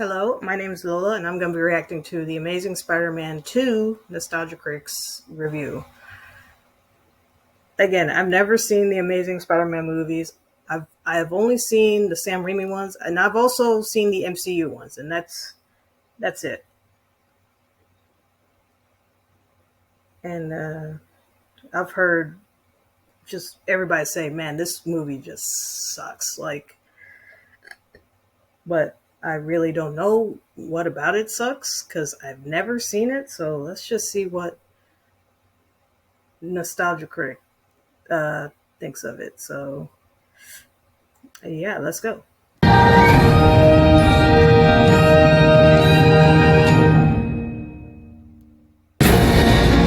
Hello, my name is Lola, and I'm going to be reacting to the Amazing Spider-Man 2 Nostalgia Critics review. Again, I've never seen the Amazing Spider-Man movies. I've only seen the Sam Raimi ones, and I've also seen the MCU ones, and that's it. And I've heard just everybody say, "Man, this movie just sucks." But I really don't know what about it sucks because I've never seen it. So let's just see what Nostalgia Critic thinks of it. So yeah, let's go.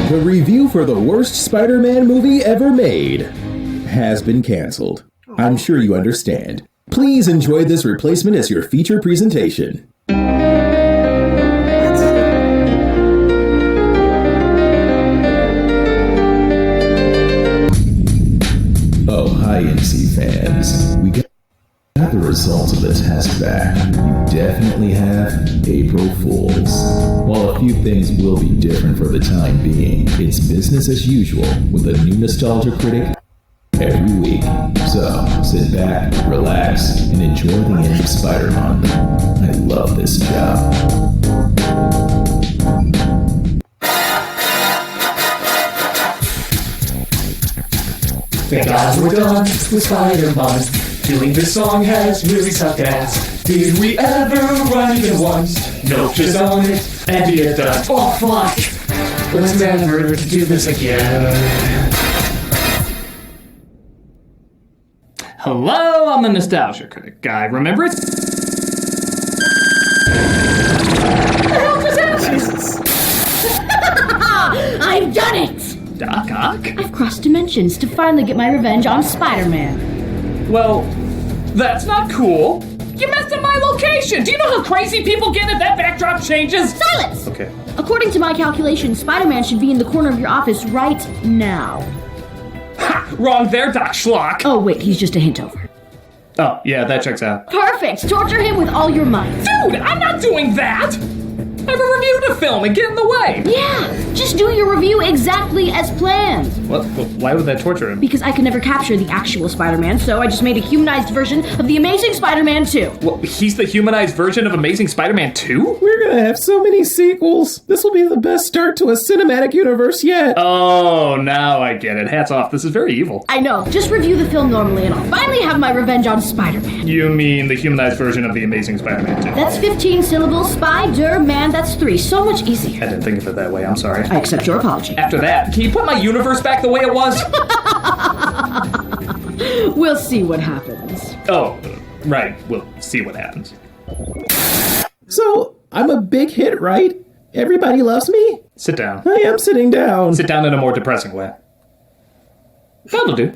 The review for the worst Spider-Man movie ever made has been canceled. I'm sure you understand. Please enjoy this replacement as your feature presentation. Oh, hi, MC fans. We got the results of the test back. You definitely have April Fools. While a few things will be different for the time being, it's business as usual with a new Nostalgia Critic every week. So, sit back, relax, and enjoy the end of Spider-Man. I love this job. Thank God we're done with Spider-Man. Doing this song has really sucked ass. Did we ever run even once? Nope, just own it and be it done. Oh fuck! Let's never do this again. Hello, I'm the Nostalgia Critic guy. Remember it? What the hell just happened? Jesus. I've done it! Doc Ock? I've crossed dimensions to finally get my revenge on Spider-Man. Well, that's not cool. You messed up my location! Do you know how crazy people get if that backdrop changes? Silence! Okay. According to my calculations, Spider-Man should be in the corner of your office right now. Ha! Wrong there, Doc Schlock! Oh wait, he's just a hint over. Oh, yeah, that checks out. Perfect! Torture him with all your might. Dude, I'm not doing that! I've reviewed a film and get in the way! Yeah! Just do your review exactly as planned. What? Why would that torture him? Because I could never capture the actual Spider-Man, so I just made a humanized version of the Amazing Spider-Man 2. Well, he's the humanized version of Amazing Spider-Man 2? We're gonna have so many sequels. This will be the best start to a cinematic universe yet. Oh, now I get it. Hats off. This is very evil. I know. Just review the film normally and I'll finally have my revenge on Spider-Man. You mean the humanized version of the Amazing Spider-Man 2? That's 15 syllables. Spider-Man, that's 3. So much easier. I didn't think of it that way. I'm sorry. I accept your apology. After that, can you put my universe back the way it was? We'll see what happens. Oh, right. We'll see what happens. So, I'm a big hit, right? Everybody loves me? Sit down. I am sitting down. Sit down in a more depressing way. That'll do.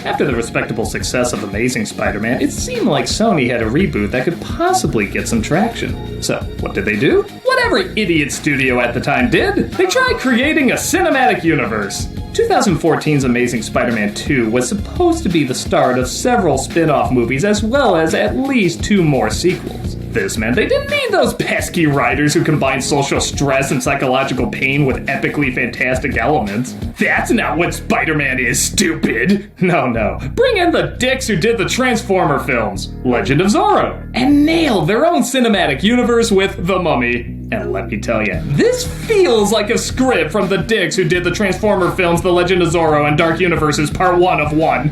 After the respectable success of Amazing Spider-Man, it seemed like Sony had a reboot that could possibly get some traction. So, what did they do? What every idiot studio at the time did. They tried creating a cinematic universe. 2014's Amazing Spider-Man 2 was supposed to be the start of several spin-off movies as well as at least 2 more sequels. This meant they didn't need those pesky writers who combine social stress and psychological pain with epically fantastic elements. That's not what Spider-Man is, stupid! No. Bring in the dicks who did the Transformer films, Legend of Zorro, and nail their own cinematic universe with The Mummy. And let me tell you, this feels like a script from the dicks who did the Transformer films, The Legend of Zorro, and Dark Universes Part 1 of 1.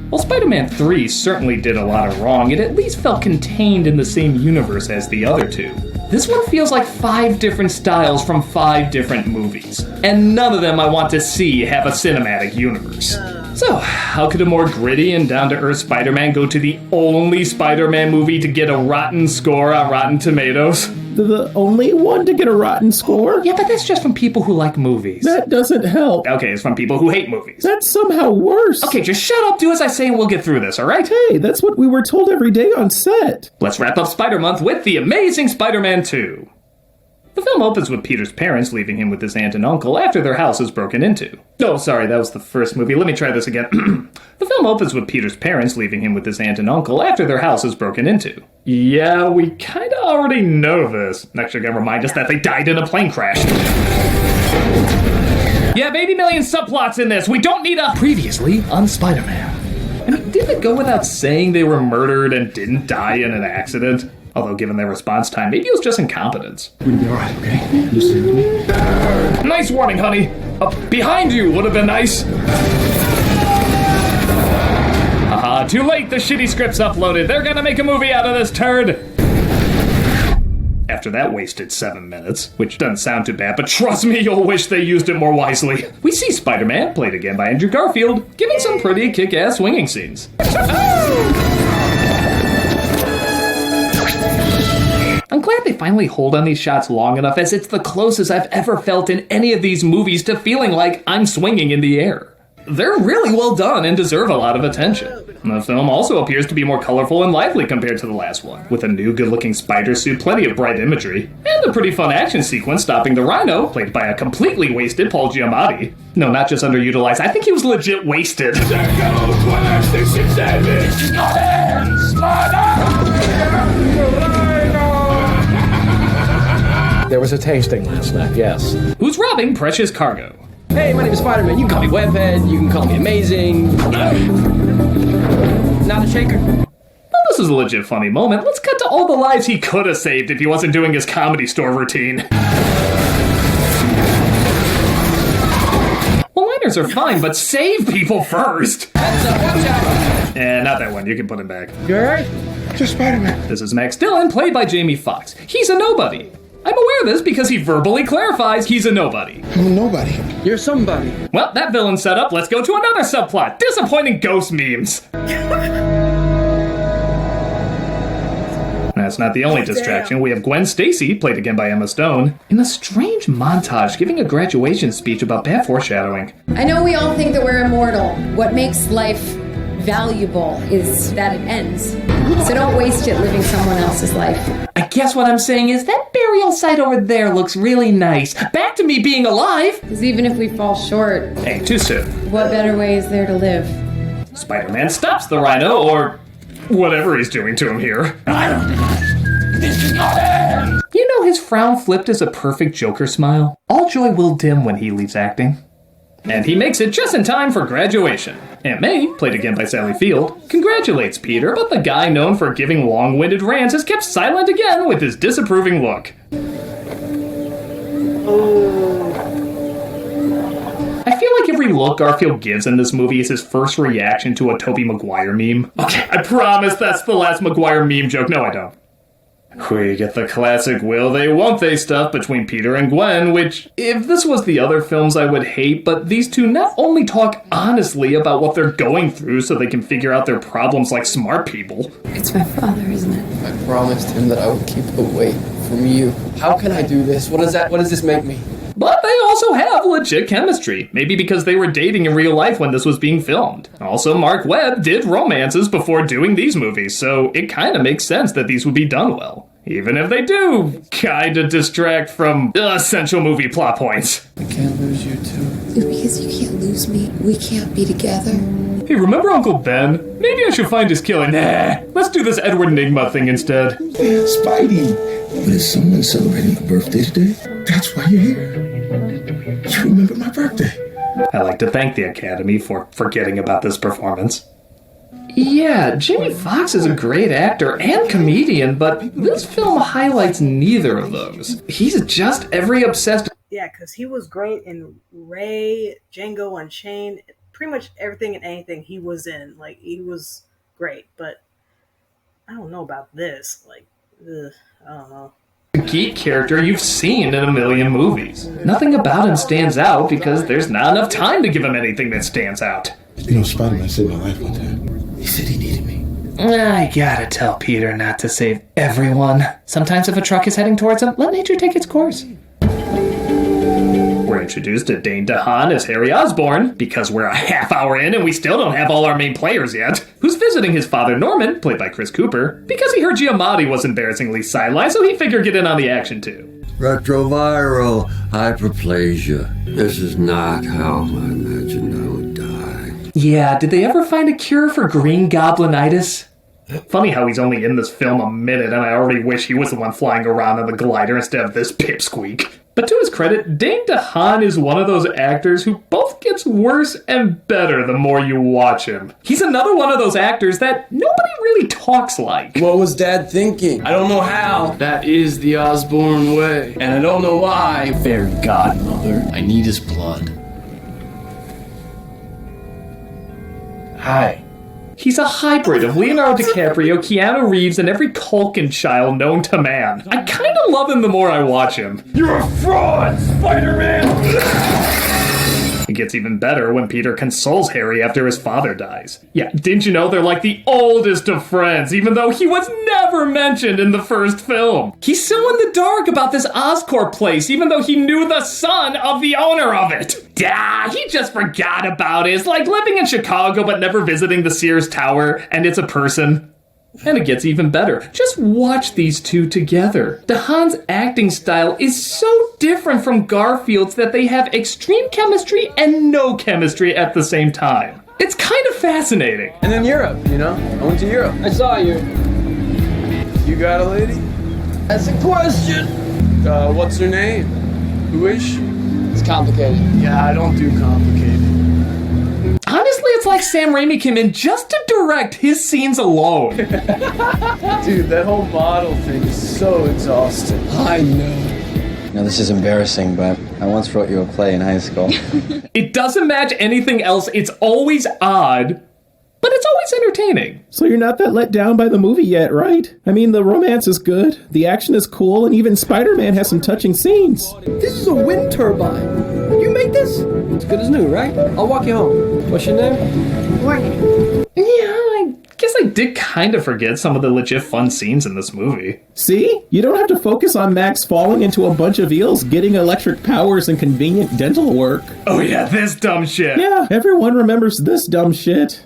While Spider-Man 3 certainly did a lot of wrong, it at least felt contained in the same universe as the other 2. This one feels like 5 different styles from 5 different movies, and none of them I want to see have a cinematic universe. So, how could a more gritty and down-to-earth Spider-Man go to the only Spider-Man movie to get a rotten score on Rotten Tomatoes? The only one to get a rotten score? Yeah, but that's just from people who like movies. That doesn't help. Okay, it's from people who hate movies. That's somehow worse. Okay, just shut up, do as I say, and we'll get through this, alright? Hey, that's what we were told every day on set. Let's wrap up Spider-Month with The Amazing Spider-Man 2. The film opens with Peter's parents leaving him with his aunt and uncle after their house is broken into. Oh, sorry, that was the first movie. Let me try this again. The film opens with Peter's parents leaving him with his aunt and uncle after their house is broken into. Yeah, we kinda already know this. Next, you're gonna remind us that they died in a plane crash. You have 80 million subplots in this. We don't need a previously on Spider-Man. I mean, didn't it go without saying they were murdered and didn't die in an accident? Although, given their response time, maybe it was just incompetence. We'll be alright, okay? Just stay with me. Nice warning, honey. Behind you would have been nice. Haha, too late. The shitty script's uploaded. They're gonna make a movie out of this turd. After that wasted 7 minutes, which doesn't sound too bad, but trust me, you'll wish they used it more wisely. We see Spider-Man, played again by Andrew Garfield, giving some pretty kick-ass swinging scenes. I'm glad they finally hold on these shots long enough, as it's the closest I've ever felt in any of these movies to feeling like I'm swinging in the air. They're really well done and deserve a lot of attention. The film also appears to be more colorful and lively compared to the last one, with a new good-looking spider suit, plenty of bright imagery, and a pretty fun action sequence stopping the Rhino, played by a completely wasted Paul Giamatti. No, not just underutilized, I think he was legit wasted. There goes one extinction damage! There was a tasting last night, yes. Who's robbing precious cargo? Hey, my name is Spider-Man. You can call me Webhead, you can call me Amazing. Not a shaker. Well, this is a legit funny moment. Let's cut to all the lives he could have saved if he wasn't doing his Comedy Store routine. One-liners are fine, but save people first. Heads up, watch out. Not that one. You can put him back. You alright? Just Spider-Man. This is Max Dillon, played by Jamie Foxx. He's a nobody. I'm aware of this because he verbally clarifies he's a nobody. I'm a nobody. You're somebody. Well, that villain set up. Let's go to another subplot. Disappointing ghost memes. That's not the only distraction. We have Gwen Stacy, played again by Emma Stone, in a strange montage giving a graduation speech about bad foreshadowing. I know we all think that we're immortal. What makes life valuable is that it ends. So don't waste it living someone else's life. I guess what I'm saying is that burial site over there looks really nice. Back to me being alive. Because even if we fall short, Hey, too soon. what better way is there to live? Spider-Man stops the Rhino, or whatever he's doing to him here. This is not it! You know his frown flipped as a perfect Joker smile? All joy will dim when he leaves acting. And he makes it just in time for graduation. Aunt May, played again by Sally Field, congratulates Peter, but the guy known for giving long-winded rants is kept silent again with his disapproving look. I feel like every look Garfield gives in this movie is his first reaction to a Tobey Maguire meme. Okay, I promise that's the last Maguire meme joke. No, I don't. We get the classic will they, won't they stuff between Peter and Gwen, which, if this was the other films, I would hate, but these two not only talk honestly about what they're going through so they can figure out their problems like smart people. It's my father, isn't it? I promised him that I would keep away from you. How can I do this? What does this make me? But they also have legit chemistry, maybe because they were dating in real life when this was being filmed. Also, Mark Webb did romances before doing these movies, so it kind of makes sense that these would be done well. Even if they do kind of distract from essential movie plot points. I can't lose you too. Because you can't lose me. We can't be together. Hey, remember Uncle Ben? Maybe I should find his killer. Nah, let's do this Edward Nygma thing instead. Spidey. But is someone celebrating my birthday today? That's why you're here. You remember my birthday. I'd like to thank the Academy for forgetting about this performance. Yeah, Jamie Foxx is a great actor and comedian, but this film highlights neither of those. He's just every obsessed... Yeah, because he was great in Ray, Django Unchained, pretty much everything and anything he was in. Like, he was great, but I don't know about this. Like, I don't know. Geek character you've seen in a million movies. Nothing about him stands out because there's not enough time to give him anything that stands out. You know, Spider-Man saved my life one time. He said he needed me. I gotta tell Peter not to save everyone. Sometimes if a truck is heading towards him, let nature take its course. We're introduced to Dane DeHaan as Harry Osborn, because we're a half hour in and we still don't have all our main players yet, who's visiting his father Norman, played by Chris Cooper, because he heard Giamatti was embarrassingly sidelined, so he figured get in on the action too. Retroviral hyperplasia. This is not how I imagined I would die. Yeah, did they ever find a cure for green goblinitis? Funny how he's only in this film a minute and I already wish he was the one flying around on the glider instead of this pipsqueak. But to his credit, Dane DeHaan is one of those actors who both gets worse and better the more you watch him. He's another one of those actors that nobody really talks like. What was Dad thinking? I don't know how. That is the Osborne way. And I don't know why. Fairy godmother, I need his blood. Hi. He's a hybrid of Leonardo DiCaprio, Keanu Reeves, and every Culkin child known to man. I kinda love him the more I watch him. You're a fraud, Spider-Man! It gets even better when Peter consoles Harry after his father dies. Yeah, didn't you know they're like the oldest of friends, even though he was never mentioned in the first film? He's so in the dark about this Oscorp place, even though he knew the son of the owner of it. He just forgot about it. It's like living in Chicago but never visiting the Sears Tower, and it's a person. And it gets even better. Just watch these two together. DeHaan's acting style is so different from Garfield's that they have extreme chemistry and no chemistry at the same time. It's kind of fascinating. And then Europe, you know? I went to Europe. I saw you. You got a lady? That's a question. What's her name? Who is she? It's complicated. Yeah, I don't do complicated. Honestly, it's like Sam Raimi came in just to direct his scenes alone. Dude, that whole model thing is so exhausting. I know. Now, this is embarrassing, but I once wrote you a play in high school. It doesn't match anything else. It's always odd, but it's always entertaining. So you're not that let down by the movie yet, right? I mean, the romance is good, the action is cool, and even Spider-Man has some touching scenes. This is a wind turbine. You make this? It's good as new, right? I'll walk you home. What's your name? Morning. Yeah, I guess I did kind of forget some of the legit fun scenes in this movie. See? You don't have to focus on Max falling into a bunch of eels, getting electric powers, and convenient dental work. Oh yeah, this dumb shit. Yeah, everyone remembers this dumb shit.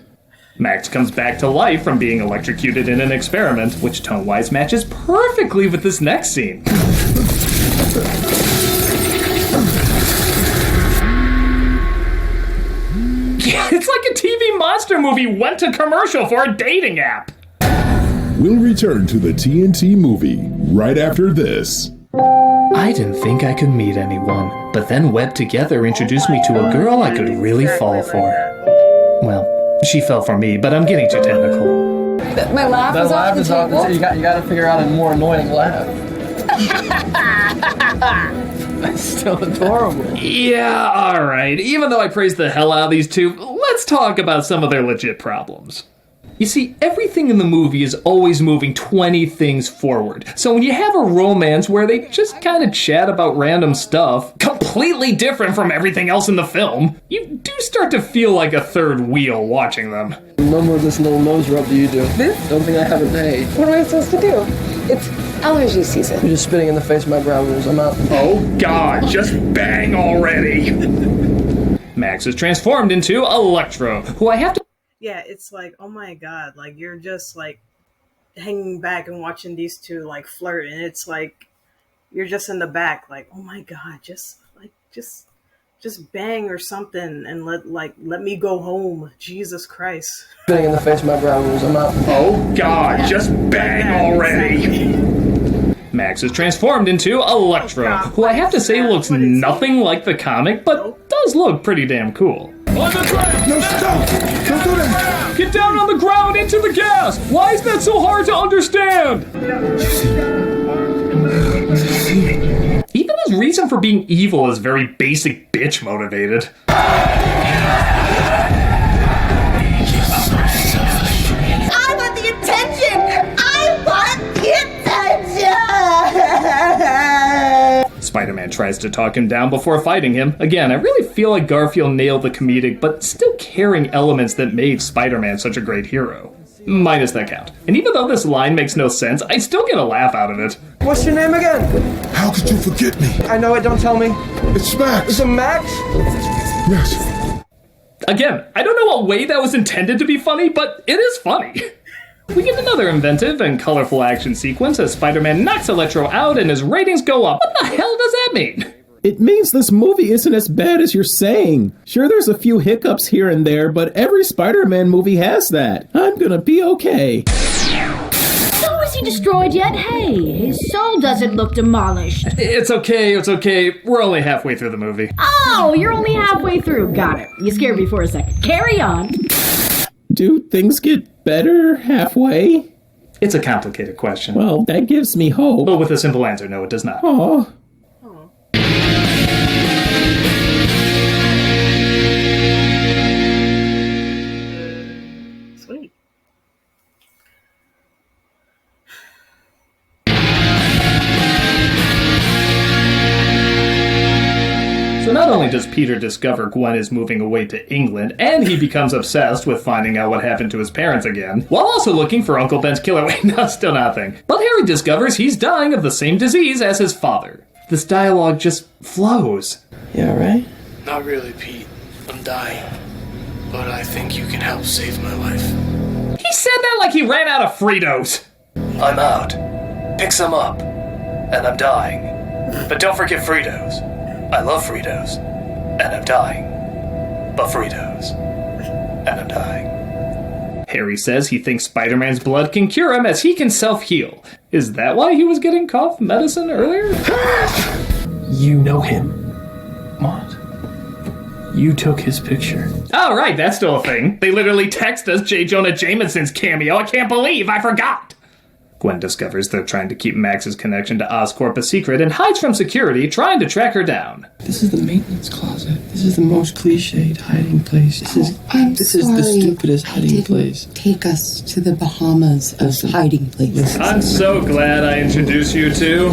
Max comes back to life from being electrocuted in an experiment, which tone-wise matches perfectly with this next scene. It's like a TV monster movie went to commercial for a dating app. We'll return to the TNT movie right after this. I didn't think I could meet anyone, but then Web Together introduced me to a girl I could really fall for. Well, she fell for me, but I'm getting too technical. My laugh is off the table. You got to figure out a more annoying laugh. That's still adorable. Yeah, alright. Even though I praised the hell out of these two, let's talk about some of their legit problems. You see, everything in the movie is always moving 20 things forward. So when you have a romance where they just kind of chat about random stuff, completely different from everything else in the film, you do start to feel like a third wheel watching them. No more of this little nose rub that you do. This? Don't think I have a day. What am I supposed to do? It's allergy season. You're just spitting in the face of my brow rules. I'm out. Oh god, just bang already! Max is transformed into Electro, who I have to... Yeah, it's like, oh my god, like, you're just, like, hanging back and watching these two, like, flirt, and it's like, you're just in the back, like, oh my god, just bang or something, and let me go home, Jesus Christ. Spitting in the face of my brow rules. I'm out. Oh god, just bang already! Max is transformed into Electro, who I have to say looks nothing like the comic, but does look pretty damn cool. On the ground! No, stop! Don't do that! Get down on the ground into the gas! Why is that so hard to understand? Even his reason for being evil is very basic bitch motivated. I want the attention! I want the attention! Spider-Man tries to talk him down before fighting him. Again, I really feel like Garfield nailed the comedic, but still caring elements that made Spider-Man such a great hero. Minus that count. And even though this line makes no sense, I still get a laugh out of it. What's your name again? How could you forget me? I know it, don't tell me. It's Max. Is it Max? Yes. Again, I don't know what way that was intended to be funny, but it is funny. We get another inventive and colorful action sequence as Spider-Man knocks Electro out and his ratings go up. What the hell does that mean? It means this movie isn't as bad as you're saying. Sure, there's a few hiccups here and there, but every Spider-Man movie has that. I'm gonna be okay. So is he destroyed yet? Hey, his soul doesn't look demolished. It's okay. We're only halfway through the movie. Oh, you're only halfway through. Got it. You scared me for a second. Carry on. Do things get better halfway? It's a complicated question. Well, that gives me hope. But with a simple answer, no, it does not. Aw. Sweet. So not only does Peter discover Gwen is moving away to England, and he becomes obsessed with finding out what happened to his parents again, while also looking for Uncle Ben's killer. Wait, no, still nothing. But Harry discovers he's dying of the same disease as his father. This dialogue just flows. You alright? Not really, Pete. I'm dying. But I think you can help save my life. He said that like he ran out of Fritos. I'm out. Pick some up. And I'm dying. But don't forget Fritos. I love Fritos. And I'm dying. But Fritos. And I'm dying. Harry says he thinks Spider-Man's blood can cure him as he can self-heal. Is that why he was getting cough medicine earlier? You know him. What? You took his picture. Oh, right, that's still a thing. They literally text us J. Jonah Jameson's cameo. I can't believe I forgot. Gwen discovers they're trying to keep Max's connection to Oscorp a secret and hides from security, trying to track her down. This is the maintenance closet. This is the most cliched hiding place. This is the stupidest hiding place. Take us to the Bahamas as hiding places. I'm so glad I introduced you two.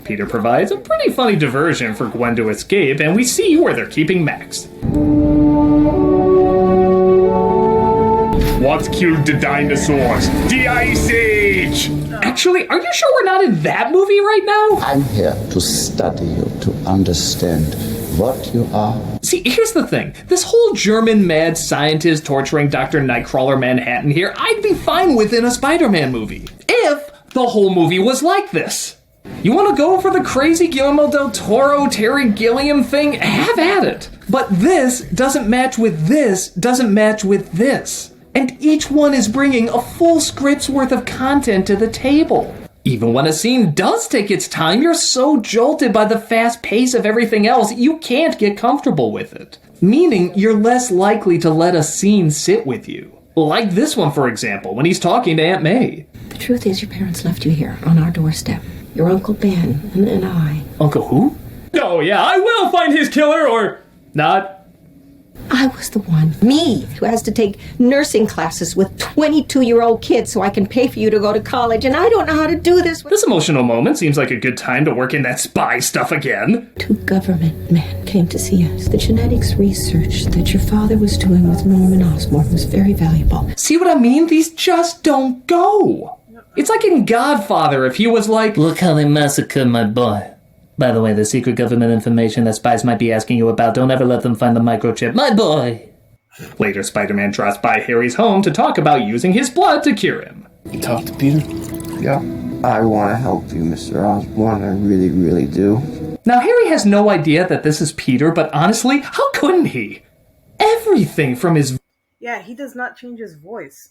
Peter provides a pretty funny diversion for Gwen to escape, and we see where they're keeping Max. What killed the dinosaurs? The Ice Age! Actually, are you sure we're not in that movie right now? I'm here to study you, to understand what you are. See, here's the thing. This whole German mad scientist torturing Dr. Nightcrawler Manhattan here, I'd be fine with in a Spider-Man movie. If the whole movie was like this. You want to go for the crazy Guillermo del Toro, Terry Gilliam thing? Have at it. But this doesn't match with this, doesn't match with this. And each one is bringing a full script's worth of content to the table. Even when a scene does take its time, you're so jolted by the fast pace of everything else, you can't get comfortable with it. Meaning, you're less likely to let a scene sit with you. Like this one, for example, when he's talking to Aunt May. The truth is, your parents left you here on our doorstep. Your Uncle Ben and I. Uncle who? Oh yeah, I will find his killer, or not. I was the one, me, who has to take nursing classes with 22-year-old kids so I can pay for you to go to college, and I don't know how to do this. This emotional moment seems like a good time to work in that spy stuff again. 2 government men came to see us. The genetics research that your father was doing with Norman Osborn was very valuable. See what I mean? These just don't go. It's like in Godfather if he was like, look how they massacred my boy. By the way, the secret government information that spies might be asking you about, don't ever let them find the microchip. My boy! Later, Spider-Man drops by Harry's home to talk about using his blood to cure him. You talked to Peter? Yeah. I want to help you, Mr. Osborn. I really, really do. Now, Harry has no idea that this is Peter, but honestly, how couldn't he? Everything from his... Yeah, he does not change his voice.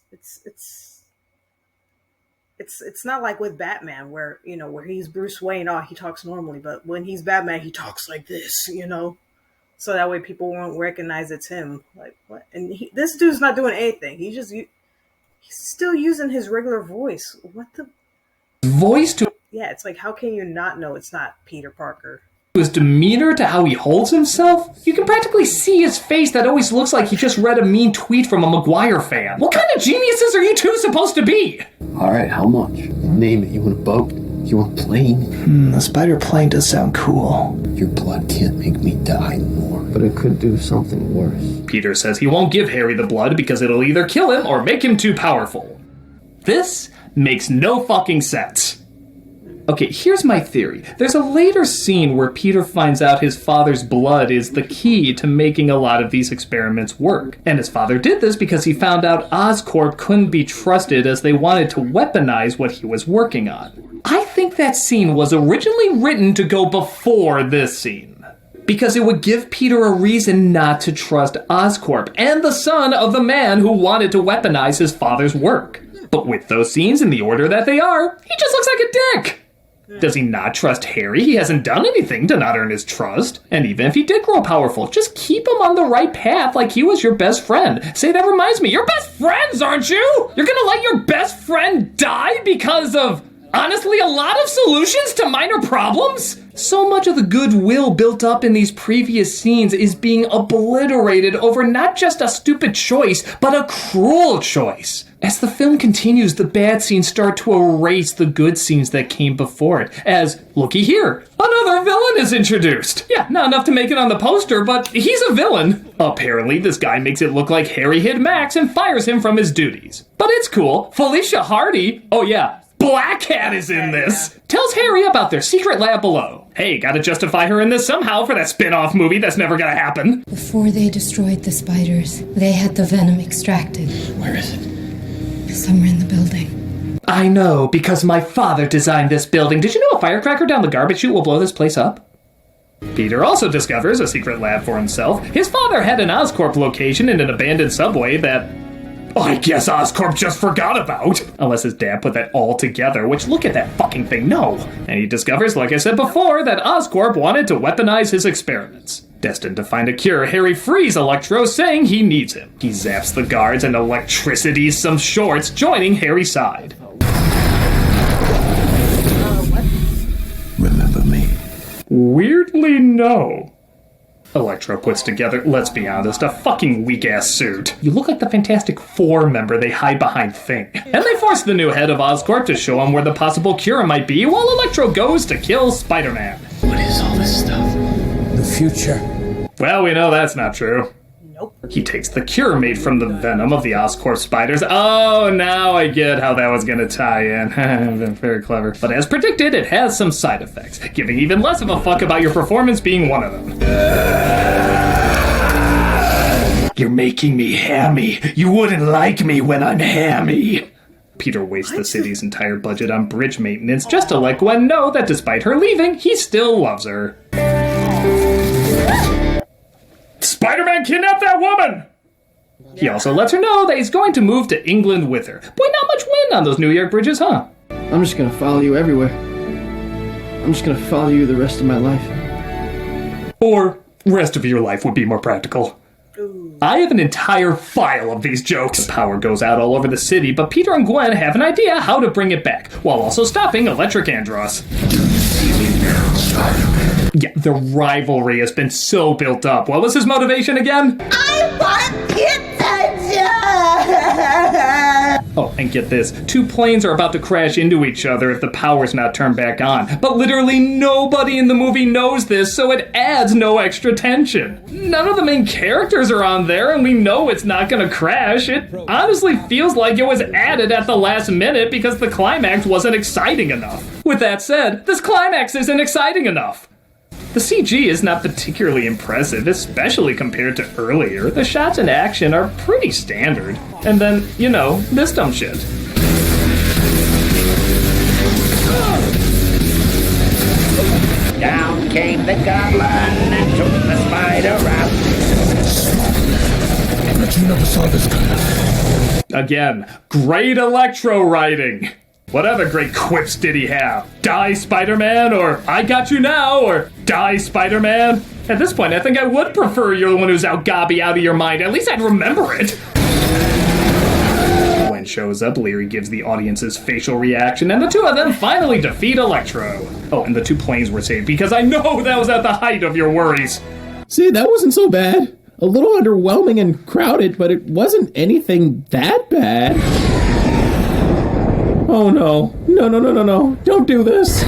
It's not like with Batman where, where he's Bruce Wayne, he talks normally, but when he's Batman, he talks like this, so that way people won't recognize it's him. Like, what? And this dude's not doing anything. He's still using his regular voice. What the? Voice to... Yeah, it's like, how can you not know it's not Peter Parker? His demeanor to how he holds himself, you can practically see his face that always looks like he just read a mean tweet from a Maguire fan. What kind of geniuses are you two supposed to be? Alright, how much? Name it. You want a boat? You want a plane? A spider plane does sound cool. Your blood can't make me die more, but it could do something worse. Peter says he won't give Harry the blood because it'll either kill him or make him too powerful. This makes no fucking sense. Okay, here's my theory. There's a later scene where Peter finds out his father's blood is the key to making a lot of these experiments work. And his father did this because he found out Oscorp couldn't be trusted as they wanted to weaponize what he was working on. I think that scene was originally written to go before this scene, because it would give Peter a reason not to trust Oscorp and the son of the man who wanted to weaponize his father's work. But with those scenes in the order that they are, he just looks like a dick. Does he not trust Harry? He hasn't done anything to not earn his trust. And even if he did grow powerful, just keep him on the right path like he was your best friend. Say, that reminds me, you're best friends, aren't you? You're gonna let your best friend die because of, honestly, a lot of solutions to minor problems? So much of the goodwill built up in these previous scenes is being obliterated over not just a stupid choice, but a cruel choice. As the film continues, the bad scenes start to erase the good scenes that came before it, as, looky here, another villain is introduced. Yeah, not enough to make it on the poster, but he's a villain. Apparently, this guy makes it look like Harry hit Max and fires him from his duties. But it's cool. Felicia Hardy, oh yeah, Black Cat is in this. Tells Harry about their secret lab below. Hey, gotta justify her in this somehow for that spin-off movie that's never gonna happen. Before they destroyed the spiders, they had the venom extracted. Where is it? Somewhere in the building. I know, because my father designed this building. Did you know a firecracker down the garbage chute will blow this place up? Peter also discovers a secret lab for himself. His father had an Oscorp location in an abandoned subway that I guess Oscorp just forgot about. Unless his dad put that all together, which, look at that fucking thing, no. And he discovers, like I said before, that Oscorp wanted to weaponize his experiments. Destined to find a cure, Harry frees Electro, saying he needs him. He zaps the guards and electricities some shorts, joining Harry's side. Remember me? Weirdly, no. Electro puts together, let's be honest, a fucking weak-ass suit. You look like the Fantastic Four member they hide behind Thing. And they force the new head of Oscorp to show him where the possible cure might be, while Electro goes to kill Spider-Man. What is all this stuff? The future. Well, we know that's not true. Nope. He takes the cure made from the venom of the Oscorp spiders. Oh, now I get how that was going to tie in. Very clever. But as predicted, it has some side effects, giving even less of a fuck about your performance being one of them. You're making me hammy. You wouldn't like me when I'm hammy. Peter wastes the city's entire budget on bridge maintenance just to let Gwen know that despite her leaving, he still loves her. Spider-Man kidnapped that woman! He also lets her know that he's going to move to England with her. Boy, not much wind on those New York bridges, huh? I'm just gonna follow you everywhere. I'm just gonna follow you the rest of my life. Or, rest of your life would be more practical. I have an entire file of these jokes. The power goes out all over the city, but Peter and Gwen have an idea how to bring it back, while also stopping Electric Andros. Yeah, the rivalry has been so built up. What was his motivation again? I want attention! Oh, and get this. Two planes are about to crash into each other if the power's not turned back on. But literally nobody in the movie knows this, so it adds no extra tension. None of the main characters are on there, and we know it's not gonna crash. It honestly feels like it was added at the last minute because the climax wasn't exciting enough. With that said, this climax isn't exciting enough. The CG is not particularly impressive, especially compared to earlier. The shots in action are pretty standard. And then, you know, this dumb shit. Down came the goblin and took the spider out. But you never saw this coming. Again, great Electro writing. What other great quips did he have? Die, Spider-Man, or I got you now, or die, Spider-Man? At this point, I think I would prefer you're the one who's out gobby out of your mind. At least I'd remember it. When shows up, Leary gives the audience his facial reaction, and the two of them finally defeat Electro. Oh, and the two planes were saved, because I know that was at the height of your worries. See, that wasn't so bad. A little underwhelming and crowded, but it wasn't anything that bad. Oh no. No. Don't do this.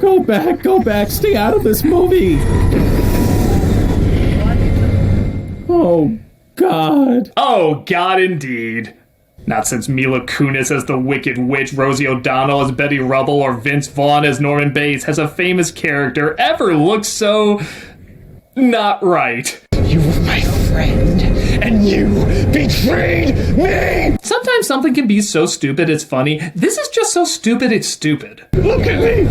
Go back. Stay out of this movie. Oh, God. Oh, God, indeed. Not since Mila Kunis as the Wicked Witch, Rosie O'Donnell as Betty Rubble, or Vince Vaughn as Norman Bates has a famous character ever looked so... not right. You were my friend, and you betrayed me! Sometimes something can be so stupid it's funny. This is just so stupid it's stupid. Look at me!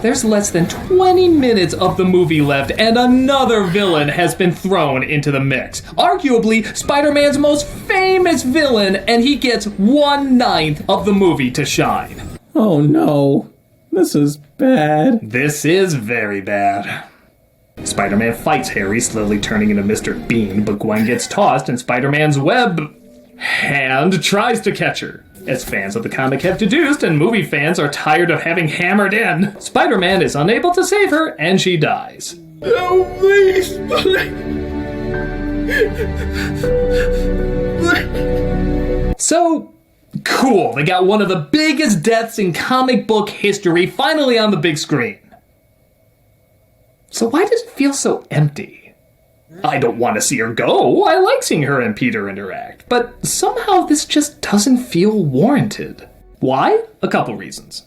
There's less than 20 minutes of the movie left, and another villain has been thrown into the mix. Arguably, Spider-Man's most famous villain, and he gets 1/9 of the movie to shine. Oh no, this is bad. This is very bad. Spider-Man fights Harry, slowly turning into Mr. Bean, but Gwen gets tossed and Spider-Man's web hand tries to catch her. As fans of the comic have deduced, and movie fans are tired of having hammered in, Spider-Man is unable to save her, and she dies. No, please! So, cool, they got one of the biggest deaths in comic book history finally on the big screen. So why does it feel so empty? I don't want to see her go. I like seeing her and Peter interact. But somehow this just doesn't feel warranted. Why? A couple reasons.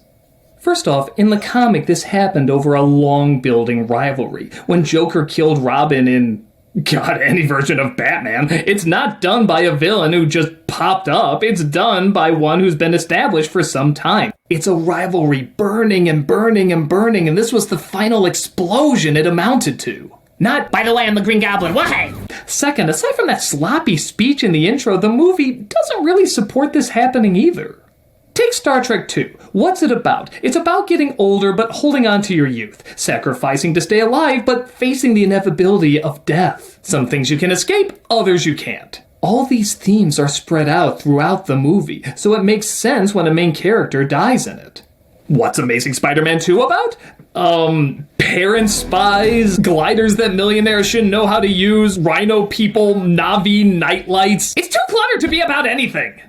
First off, in the comic, this happened over a long-building rivalry. When Joker killed Robin in, God, any version of Batman, it's not done by a villain who just popped up. It's done by one who's been established for some time. It's a rivalry burning and burning and burning, and this was the final explosion it amounted to. Not, by the way, I'm the Green Goblin, why? Second, aside from that sloppy speech in the intro, the movie doesn't really support this happening either. Take Star Trek II. What's it about? It's about getting older but holding on to your youth, sacrificing to stay alive but facing the inevitability of death. Some things you can escape, others you can't. All these themes are spread out throughout the movie, so it makes sense when a main character dies in it. What's Amazing Spider-Man 2 about? Parent spies, gliders that millionaires shouldn't know how to use, rhino people, Navi nightlights. It's too cluttered to be about anything.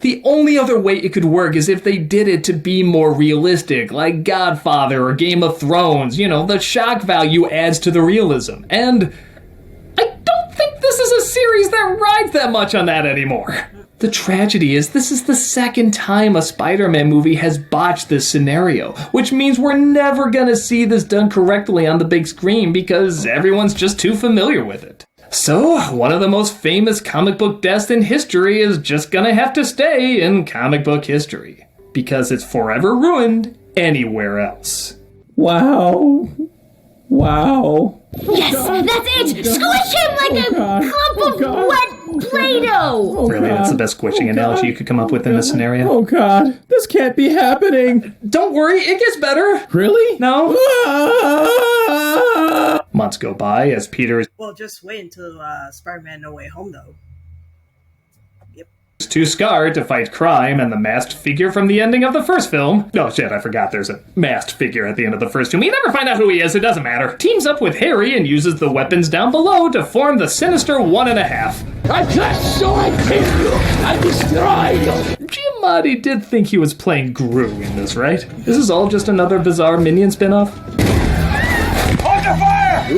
The only other way it could work is if they did it to be more realistic, like Godfather or Game of Thrones. You know, the shock value adds to the realism. And I don't think this is a series that rides that much on that anymore. The tragedy is this is the second time a Spider-Man movie has botched this scenario, which means we're never gonna see this done correctly on the big screen because everyone's just too familiar with it. So, one of the most famous comic book deaths in history is just gonna have to stay in comic book history, because it's forever ruined anywhere else. Wow. Wow. Yes, that's it! Squish him like a clump of wet Play-Doh! Really, that's the best squishing analogy you could come up with in this scenario? Oh god, this can't be happening. Don't worry, it gets better. Really? No. Months go by as Peter is Well, just wait until Spider-Man No Way Home, though. too scarred to fight crime, and the masked figure from the ending of the first film. Oh shit, I forgot there's a masked figure at the end of the first film. You never find out who he is, it doesn't matter. Teams up with Harry and uses the weapons down below to form the sinister 1.5. I just so I kill you! I destroy you! Giamatti did think he was playing Gru in this, right? This is all just another bizarre Minion spin-off? Hold your fire!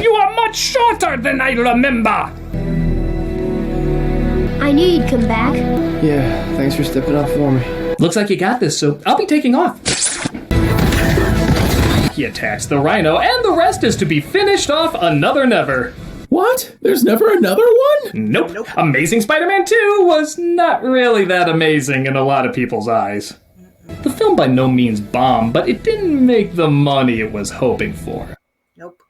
You are much shorter than I remember! I knew you'd come back. Yeah, thanks for stepping up for me. Looks like you got this, so I'll be taking off. He attacks the rhino, and the rest is to be finished off another never. What? There's never another one? Nope. Amazing Spider-Man 2 was not really that amazing in a lot of people's eyes. The film by no means bombed, but it didn't make the money it was hoping for. Nope.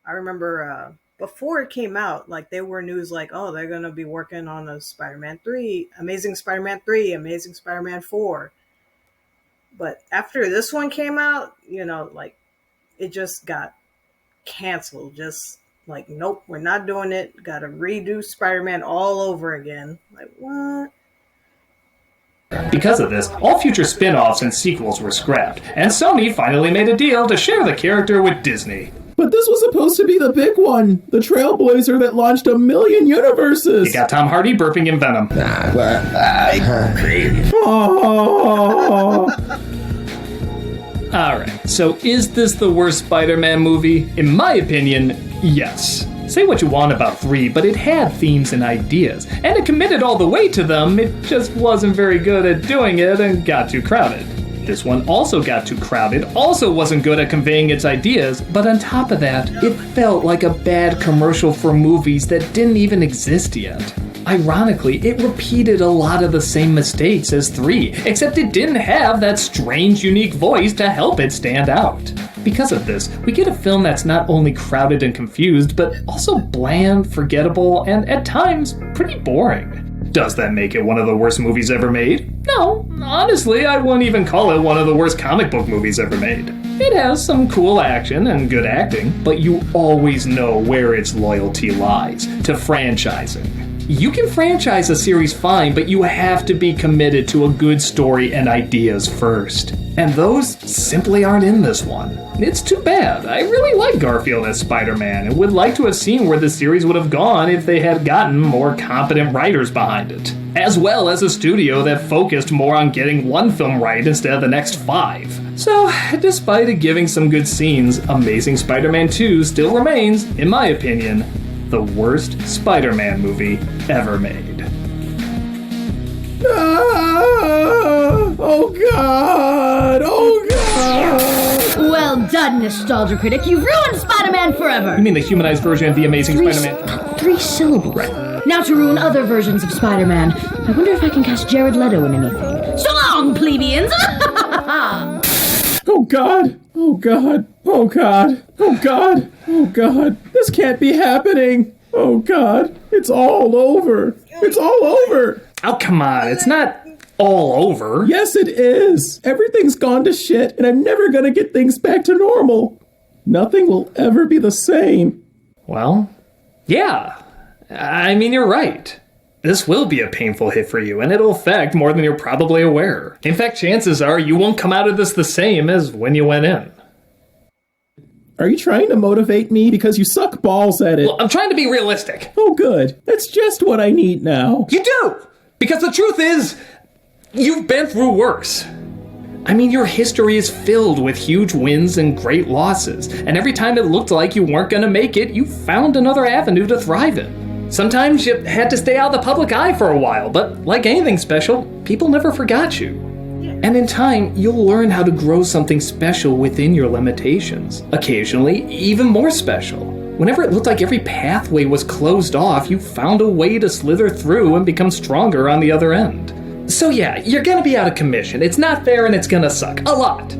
I remember before it came out, like, there were news like, oh, they're going to be working on a Spider-Man 3, Amazing Spider-Man 3, Amazing Spider-Man 4. But after this one came out, you know, like, it just got canceled. Just like, nope, we're not doing it. Got to redo Spider-Man all over again. Like, what? Because of this, all future spin-offs and sequels were scrapped, and Sony finally made a deal to share the character with Disney. But this was supposed to be the big one, the trailblazer that launched 1 million universes. You got Tom Hardy burping in Venom. Alright, so is this the worst Spider-Man movie? In my opinion, yes. Say what you want about 3, but it had themes and ideas, and it committed all the way to them, it just wasn't very good at doing it and got too crowded. This one also got too crowded, also wasn't good at conveying its ideas, but on top of that, it felt like a bad commercial for movies that didn't even exist yet. Ironically, it repeated a lot of the same mistakes as 3, except it didn't have that strange, unique voice to help it stand out. Because of this, we get a film that's not only crowded and confused, but also bland, forgettable, and at times, pretty boring. Does that make it one of the worst movies ever made? No, honestly, I wouldn't even call it one of the worst comic book movies ever made. It has some cool action and good acting, but you always know where its loyalty lies, to franchising. You can franchise a series fine, but you have to be committed to a good story and ideas first. And those simply aren't in this one. It's too bad. I really like Garfield as Spider-Man and would like to have seen where the series would have gone if they had gotten more competent writers behind it. As well as a studio that focused more on getting one film right instead of the next 5. So, despite it giving some good scenes, Amazing Spider-Man 2 still remains, in my opinion, the worst Spider-Man movie ever made. Oh God! Oh God! Well done, Nostalgia Critic. You've ruined Spider-Man forever. You mean the humanized version of the Amazing Spider-Man? 3 syllables. Right. Now to ruin other versions of Spider-Man. I wonder if I can cast Jared Leto in anything. So long, plebeians! Oh God! Oh God! Oh God! Oh God! Oh God! This can't be happening! Oh God! It's all over! It's all over! Oh, come on. It's not all over. Yes, it is. Everything's gone to shit, and I'm never gonna get things back to normal. Nothing will ever be the same. Well, yeah. I mean, you're right. This will be a painful hit for you, and it'll affect more than you're probably aware. In fact, chances are you won't come out of this the same as when you went in. Are you trying to motivate me? Because you suck balls at it. Well, I'm trying to be realistic. Oh, good. That's just what I need now. You do! Because the truth is, you've been through worse. I mean, your history is filled with huge wins and great losses, and every time it looked like you weren't gonna make it, you found another avenue to thrive in. Sometimes you had to stay out of the public eye for a while, but like anything special, people never forgot you. And in time, you'll learn how to grow something special within your limitations. Occasionally, even more special. Whenever it looked like every pathway was closed off, you found a way to slither through and become stronger on the other end. So yeah, you're gonna be out of commission. It's not fair and it's gonna suck. A lot.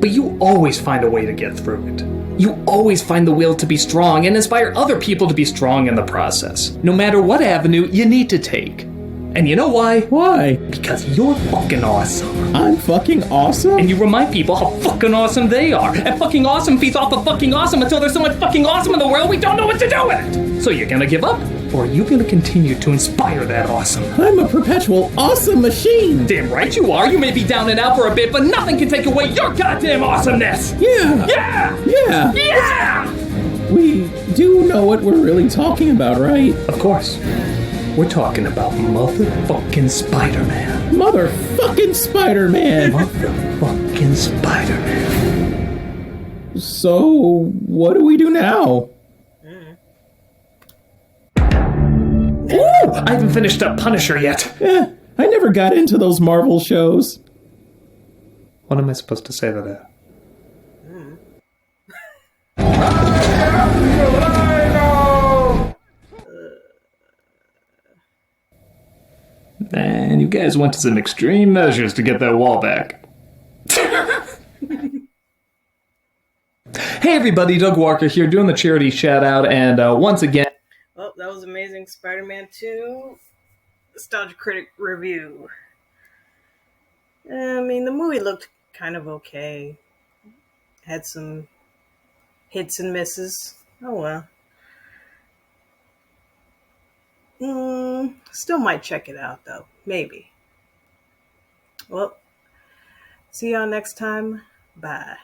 But you always find a way to get through it. You always find the will to be strong and inspire other people to be strong in the process. No matter what avenue you need to take. And you know why? Why? Because you're fucking awesome. I'm fucking awesome? And you remind people how fucking awesome they are. And fucking awesome feeds off of fucking awesome until there's so much fucking awesome in the world we don't know what to do with it. So you're gonna give up? Or are you gonna continue to inspire that awesome? I'm a perpetual awesome machine. Damn right you are. You may be down and out for a bit, but nothing can take away your goddamn awesomeness. Yeah. Yeah. Yeah. Yeah. We do know what we're really talking about, right? Of course. We're talking about motherfucking Spider-Man. Motherfucking Spider-Man. Motherfucking Spider-Man. So, what do we do now? Ooh, I haven't finished up Punisher yet. I never got into those Marvel shows. What am I supposed to say to that? Man, you guys went to some extreme measures to get that wall back. Hey everybody, Doug Walker here, doing the charity shout out, and once again... Well, that was Amazing Spider-Man 2 Nostalgia Critic review. I mean, the movie looked kind of okay. Had some hits and misses. Oh well. Still might check it out, though. Maybe. Well, see y'all next time. Bye.